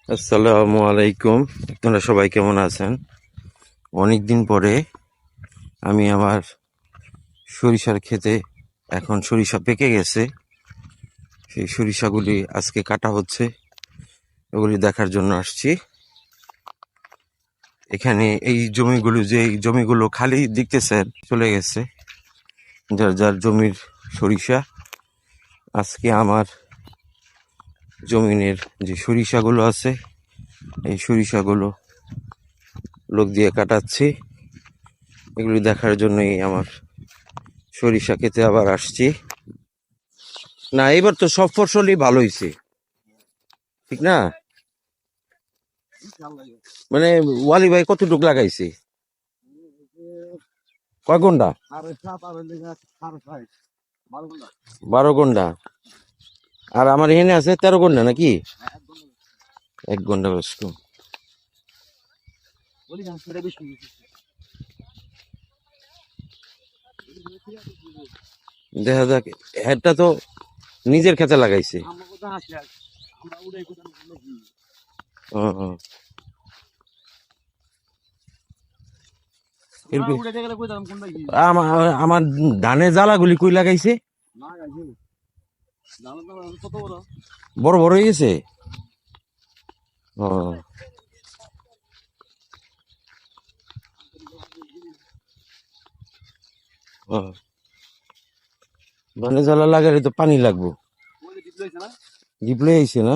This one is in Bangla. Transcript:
আসসালামু আলাইকুম। আপনারা সবাই কেমন আছেন? অনেকদিন পরে আমি আমার সরিষার ক্ষেতে, এখন সরিষা পেকে গেছে, সেই সরিষাগুলি আজকে কাটা হচ্ছে, ওগুলি দেখার জন্য আসছি। এখানে এই জমিগুলো খালি দেখতেছেন, চলে গেছে যার যার জমির সরিষা। আজকে আমার জমিনের যে সরিষাগুলো আছে, এই সরিষাগুলো লোক দিয়ে কাটাচ্ছি। এগুলি দেখার জন্যই আমার সরিষা খেতে আবার আসছি। না, এবার তো সব ফসলই ভালো হয়েছে, ঠিক না? মানে ওয়ালি ভাই কতটুক লাগাইছে? কয় ঘন্টা? 12 ঘন্টা। আর আমার এখানে আছে 13 ঘন্টা নাকি? 1 ঘন্টা ব্যস্ত। দেখা যাক, হেডটা তো নিজের খেতে লাগাইছে। আমার ধানের জ্বালাগুলি কই লাগাইছে? বড় বড় হয়ে গেছে। ও, ধানের জ্বালা লাগালে তো পানি লাগবো। ডিপ্লে আইছে না?